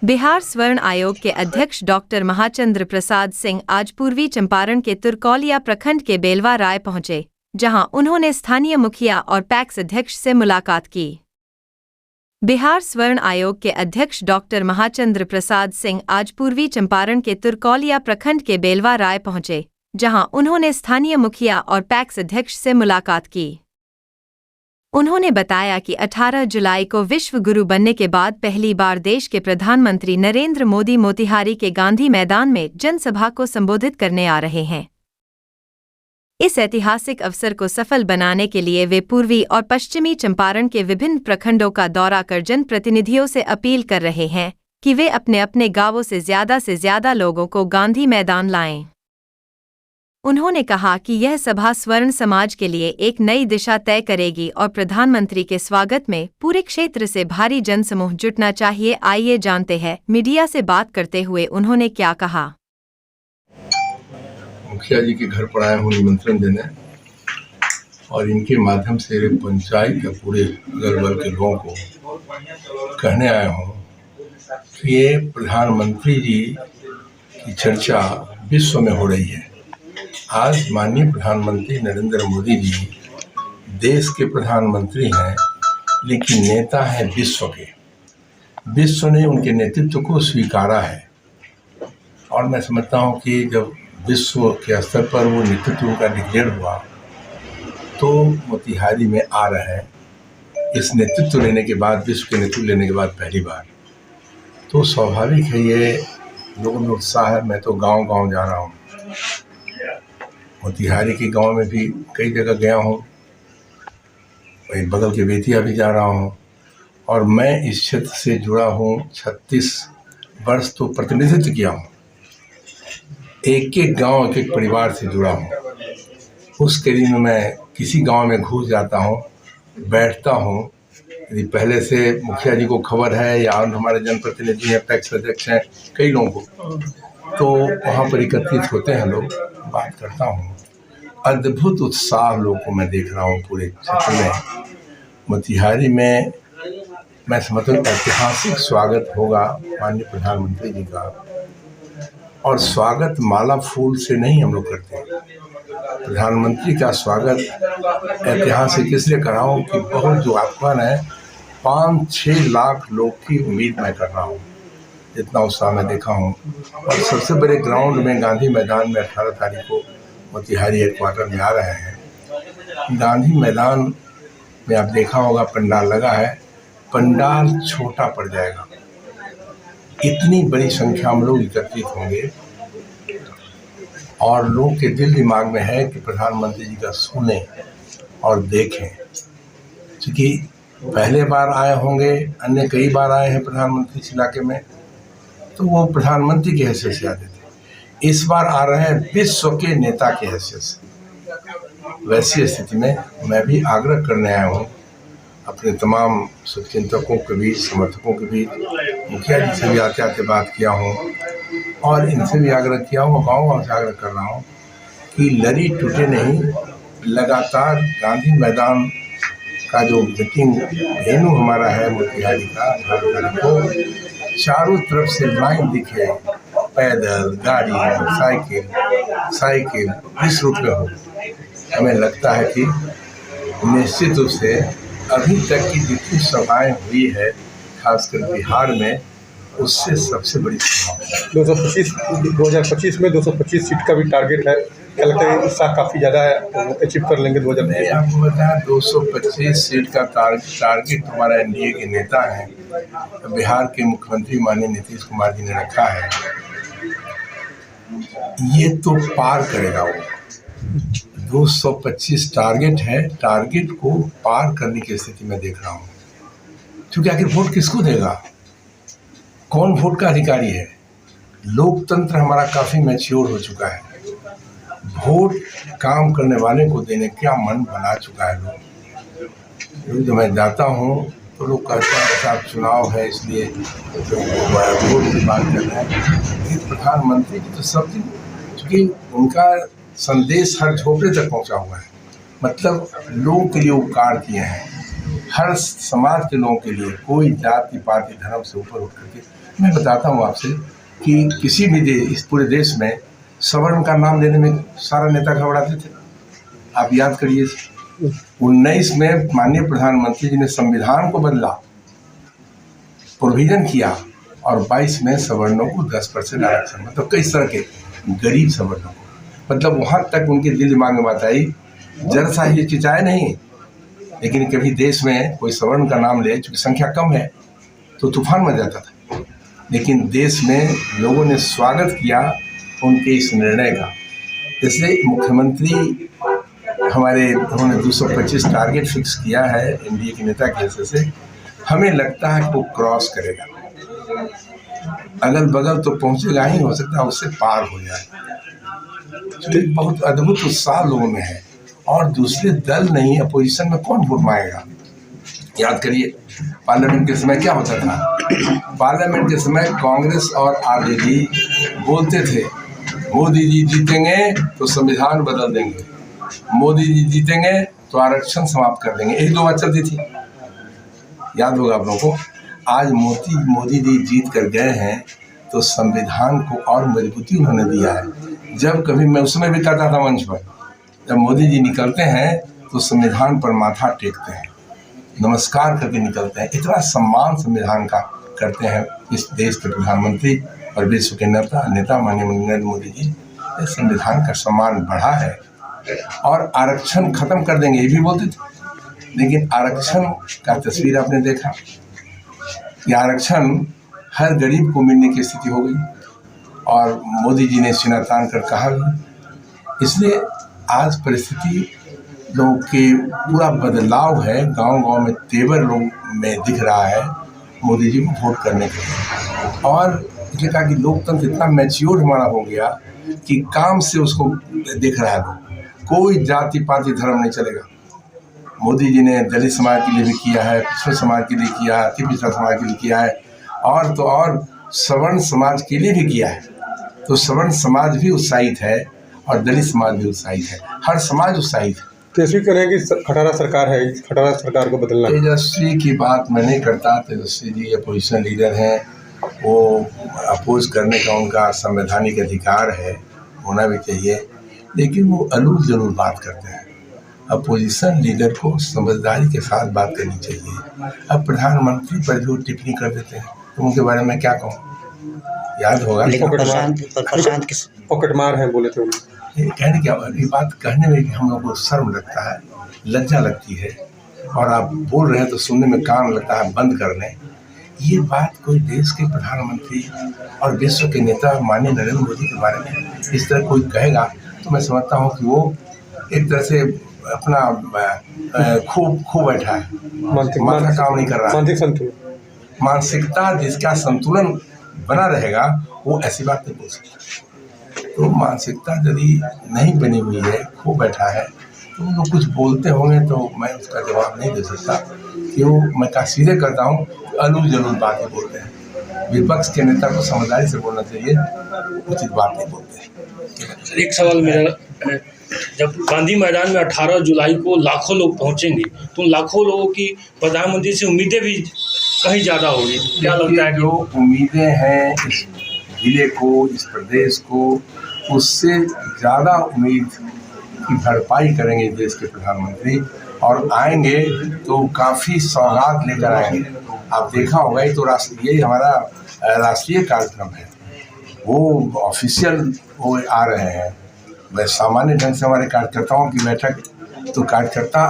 बिहार स्वर्ण आयोग के अध्यक्ष डॉक्टर महाचंद्र प्रसाद सिंह आज पूर्वी चंपारण के तुरकौलिया प्रखंड के बेलवा राय पहुंचे, जहां उन्होंने स्थानीय मुखिया और पैक्स अध्यक्ष से मुलाकात की। बिहार स्वर्ण आयोग के अध्यक्ष डॉक्टर महाचंद्र प्रसाद सिंह आज पूर्वी चंपारण के तुरकौलिया प्रखंड के बेलवा राय पहुंचे, जहां उन्होंने स्थानीय मुखिया और पैक्स अध्यक्ष से मुलाकात की। उन्होंने बताया कि 18 जुलाई को विश्व गुरु बनने के बाद पहली बार देश के प्रधानमंत्री नरेंद्र मोदी मोतिहारी के गांधी मैदान में जनसभा को संबोधित करने आ रहे हैं। इस ऐतिहासिक अवसर को सफल बनाने के लिए वे पूर्वी और पश्चिमी चंपारण के विभिन्न प्रखंडों का दौरा कर जनप्रतिनिधियों से अपील कर रहे हैं कि वे अपने अपने गांवों से ज्यादा लोगों को गांधी मैदान लाएं। उन्होंने कहा कि यह सभा स्वर्ण समाज के लिए एक नई दिशा तय करेगी और प्रधानमंत्री के स्वागत में पूरे क्षेत्र से भारी जनसमूह जुटना चाहिए। आइए जानते हैं मीडिया से बात करते हुए उन्होंने क्या कहा। मुखिया जी के घर पर आए हूँ निमंत्रण देने, और इनके माध्यम से पंचायत के पूरे अगल बगल के लोगों को कहने आया हूँ कि ये प्रधानमंत्री जी की चर्चा विश्व में हो रही है। आज माननीय प्रधानमंत्री नरेंद्र मोदी जी देश के प्रधानमंत्री हैं, लेकिन नेता हैं विश्व के। विश्व ने उनके नेतृत्व को स्वीकारा है, और मैं समझता हूं कि जब विश्व के स्तर पर वो नेतृत्व का डिक्लेयर हुआ तो मोतिहारी में आ रहे हैं। इस नेतृत्व लेने के बाद, विश्व के नेतृत्व लेने के बाद पहली बार, तो स्वाभाविक है ये लोगों में उत्साह है। मैं तो गांव-गांव जा रहा हूँ, मोतिहारी के गांव में भी कई जगह गया हूँ, वही बगल के बेतिया भी जा रहा हूँ, और मैं इस क्षेत्र से जुड़ा हूँ। 36 वर्ष तो प्रतिनिधित्व किया हूँ, एक एक गांव, एक एक परिवार से जुड़ा हूँ। उस कड़ी में मैं किसी गांव में घुस जाता हूँ, बैठता हूँ। यदि पहले से मुखिया जी को खबर है या हमारे जनप्रतिनिधि हैं, पैक्स अध्यक्ष हैं, कई लोगों को, तो वहाँ पर एकत्रित होते हैं लोग, बात करता हूँ। अद्भुत उत्साह लोगों को मैं देख रहा हूँ पूरे क्षेत्र में। मोतिहारी में मैं समझता हूँ ऐतिहासिक स्वागत होगा माननीय प्रधानमंत्री जी का, और स्वागत माला फूल से नहीं हम लोग करते हैं। प्रधानमंत्री का स्वागत ऐतिहासिक इसलिए कर रहा हूँ कि बहुत जो आह्वान है, 5-6 लाख लोग की उम्मीद मैं कर रहा हूँ, जितना उत्साह मैं देखा हूँ। और सबसे बड़े ग्राउंड में गांधी मैदान में 18 तारीख को मोतिहारी हेडक्वार्टर में आ रहे हैं। गांधी मैदान में आप देखा होगा पंडाल लगा है, पंडाल छोटा पड़ जाएगा। इतनी बड़ी संख्या में लोग एकत्रित होंगे, और लोगों के दिल दिमाग में है कि प्रधानमंत्री जी का सुने और देखें। क्योंकि पहले बार आए होंगे, अन्य कई बार आए हैं प्रधानमंत्री इस इलाके में, तो वो प्रधानमंत्री की हैसियत से आते थे। इस बार आ रहे हैं विश्व के नेता की हैसियत से। वैसी स्थिति में मैं भी आग्रह करने आया हूँ अपने तमाम शुभचिंतकों के बीच, समर्थकों के बीच। मुखिया जी से भी आते आते बात किया हूँ, और इनसे भी आग्रह किया हूँ, गाँव से आग्रह कर रहा हूँ कि लड़ी टूटे नहीं। लगातार गांधी मैदान का जो मीटिंग वेन्यू हमारा है मोतिहारी का, 18 तारीख को, चारों तरफ से लाइन दिखे, पैदल, गाड़ी, साइकिल इस रूप में हो। हमें लगता है कि निश्चित रूप से अभी तक की जितनी सभाएं हुई है, खासकर बिहार में, उससे सबसे बड़ी सभा 2025 में 225 सीट का भी टारगेट है। क्या लगता है उत्साह काफ़ी ज़्यादा है, अचीव कर लेंगे 2025? आपको बताया 225 सीट का टारगेट हमारा एनडीए के नेता हैं, बिहार के मुख्यमंत्री माननीय नीतीश कुमार जी ने रखा है। ये तो पार करेगा वो। 225 टारगेट है, टारगेट को पार करने की स्थिति में देख रहा हूँ। क्योंकि आखिर वोट किसको देगा, कौन वोट का अधिकारी है? लोकतंत्र हमारा काफ़ी मैच्योर हो चुका है। वोट काम करने वाले को देने का मन बना चुका है लोग। जब मैं जाता हूँ तो लोग कहते हैं साहब चुनाव है इसलिए वोट की बात कर रहे हैं। प्रधानमंत्री जी तो सब दिन, क्योंकि उनका संदेश हर झोपड़े तक पहुँचा हुआ है। मतलब लोगों के लिए उपकार किए हैं, हर समाज के लोगों के लिए, कोई जाति पाति धर्म से ऊपर उठ करके मैं बताता हूँ आपसे कि किसी भी इस पूरे देश में सवर्ण का नाम लेने में सारा नेता घबराते थे। आप याद करिए 19 में माननीय प्रधानमंत्री जी ने संविधान को बदला, प्रोविजन किया, और 22 में सवर्णों को 10% आरक्षण, मतलब कई तरह के गरीब सवर्णों को, मतलब वहाँ तक उनके दिल दिमाग में बात आई, जरा सा ये चिचाए नहीं। लेकिन कभी देश में कोई सवर्ण का नाम ले, चूँकि संख्या कम है तो तूफान मच जाता था, लेकिन देश में लोगों ने स्वागत किया उनके इस निर्णय का। इसलिए मुख्यमंत्री हमारे उन्होंने 225 टारगेट फिक्स किया है एनडीए के नेता के हिस्से से। हमें लगता है कि वो क्रॉस करेगा, अगल बगल तो पहुंचेगा ही, हो सकता है उससे पार हो जाए। तो बहुत अद्भुत उत्साह लोगों में है, और दूसरे दल नहीं, अपोजिशन में कौन वोट मांगेगा। याद करिए पार्लियामेंट के समय क्या होता था। पार्लियामेंट के समय कांग्रेस और आरजेडी बोलते थे मोदी जी जीतेंगे तो संविधान बदल देंगे, मोदी जी जीतेंगे तो आरक्षण समाप्त कर देंगे, यही दो बात चलती थी। याद होगा आप लोगों को। आज मोदी जी जीत कर गए हैं तो संविधान को और मजबूती उन्होंने दिया है। जब कभी मैं उस समय भी कहता था मंच पर, जब मोदी जी निकलते हैं तो संविधान पर माथा टेकते हैं, नमस्कार करके निकलते हैं। इतना सम्मान संविधान का करते हैं इस देश के प्रधानमंत्री और विश्व के नेता माननीय नरेंद्र मोदी जी। इस संविधान का सम्मान बढ़ा है, और आरक्षण खत्म कर देंगे ये भी बोलते थे, लेकिन आरक्षण का तस्वीर आपने देखा कि आरक्षण हर गरीब को मिलने की स्थिति हो गई, और मोदी जी ने सीना तान कर कहा भी। इसलिए आज परिस्थिति लोगों के पूरा बदलाव है, गांव-गांव में तेवर लोग में दिख रहा है मोदी जी को वोट करने के लिए। और इसलिए कहा कि लोकतंत्र इतना मैच्योर हमारा हो गया कि काम से उसको देख रहा है लोग, कोई जाति पाति धर्म नहीं चलेगा। मोदी जी ने दलित समाज के लिए भी किया है, पिछड़े समाज के लिए किया है, अति पिछड़ा समाज के लिए किया है, और तो और सवर्ण समाज के लिए भी किया है। तो सवर्ण समाज भी उत्साहित है और दलित समाज भी उत्साहित है, हर समाज उत्साहित है। तेजस्वी कह रहे हैं कि खटारा सरकार है, खटारा सरकार को बदलना। तेजस्वी की बात मैं नहीं करता। तेजस्वी जी अपोजिशन लीडर हैं, वो अपोज करने का उनका संवैधानिक अधिकार है, होना भी चाहिए, लेकिन वो अलूल जरूर बात करते हैं। अपोजिशन लीडर को समझदारी के साथ बात करनी चाहिए। अब प्रधानमंत्री पर जो टिप्पणी कर देते हैं तो उनके बारे में क्या कहूँ। याद होगा पॉकेटमार है बोले थे उन्होंने। कहने क्या, ये बात कहने में भी हम लोग को शर्म लगता है, लज्जा लगती है, और आप बोल रहे हैं तो सुनने में कान लगता है बंद करने। ये बात कोई देश के प्रधानमंत्री और विश्व के नेता माननीय नरेंद्र मोदी के बारे में इस तरह कोई कहेगा तो मैं समझता हूँ कि वो एक तरह से अपना खो बैठा है, माथा काम नहीं कर रहा है। मानसिकता जिसका संतुलन बना रहेगा वो ऐसी बात नहीं बोल सकता। तो मानसिकता यदि नहीं बनी हुई है, खो बैठा है, तो वो लोग कुछ बोलते होंगे तो मैं उसका जवाब नहीं दे सकता। क्यों, मैं कहा सीधे करता हूँ, अलूल जलूल बातें बोलते हैं। विपक्ष के नेता को समझदारी से बोलना चाहिए, उचित बात नहीं बोलते। एक सवाल मेरा, जब गांधी मैदान में 18 जुलाई को लाखों लोग पहुंचेंगे तो उन लाखों लोगों की प्रधानमंत्री से उम्मीदें भी कहीं ज़्यादा होगी, क्या लगता है? जो उम्मीदें हैं इस जिले को, इस प्रदेश को, उससे ज़्यादा उम्मीद की भरपाई करेंगे देश के प्रधानमंत्री, और आएंगे तो काफ़ी सौगात लेकर आएंगे। आप देखा होगा, ये तो यही हमारा राष्ट्रीय कार्यक्रम है, वो ऑफिशियल वो आ रहे हैं। वह सामान्य ढंग से हमारे कार्यकर्ताओं की बैठक, तो कार्यकर्ता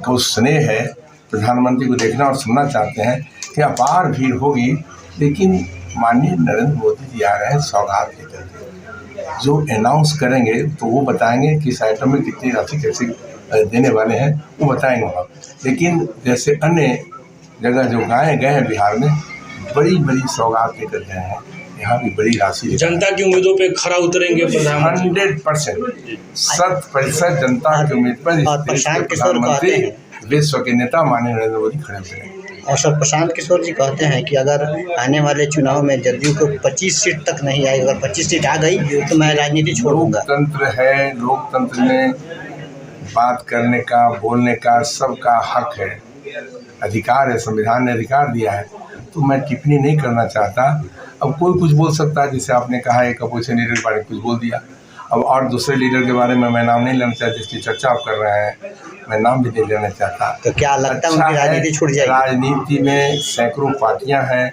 को स्नेह है, प्रधानमंत्री को देखना और सुनना चाहते हैं कि अपार भीड़ होगी, लेकिन माननीय नरेंद्र मोदी जी आ रहे हैं सौगात लेकर के। जो अनाउंस करेंगे तो वो बताएंगे कि इस आइटम में कितनी राशि कैसे देने वाले हैं, वो बताएंगे वहाँ। लेकिन जैसे अन्य जगह जो गए हैं बिहार में, बड़ी बड़ी सौगात लेकर गए हैं, यहाँ भी बड़ी राशि। जनता की उम्मीदों पे खरा उतरेंगे प्रधानमंत्री। 100%, 100% जनता की उम्मीद पर प्रधानमंत्री विश्व के नेता माननीय नरेंद्र मोदी खड़े उतरेंगे। और सर, प्रशांत किशोर जी कहते हैं कि अगर आने वाले चुनाव में जदयू को 25 सीट तक नहीं आई, अगर 25 सीट आ गई तो मैं राजनीति छोड़ूंगा। लोकतंत्र है, लोकतंत्र में बात करने का, बोलने का सबका हक है, अधिकार है, संविधान ने अधिकार दिया है। तो मैं टिप्पणी नहीं करना चाहता। अब कोई कुछ बोल सकता है, जैसे आपने कहा एक अपोजिशन लीडर के बारे में कुछ बोल दिया। अब और दूसरे लीडर के बारे में मैं नाम नहीं लेना चाहता, जिसकी चर्चा आप कर रहे हैं, मैं नाम भी नहीं लेना चाहता। तो क्या लगता है अच्छा उनकी राजनीति छूट जाएगी? राजनीति में सैकड़ों पार्टियां हैं,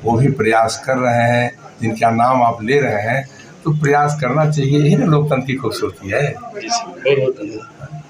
वो भी प्रयास कर रहे हैं, जिनका नाम आप ले रहे हैं, तो प्रयास करना चाहिए, यही ना लोकतंत्र की खूबसूरती है। जी सर, बहुत बहुत धन्यवाद।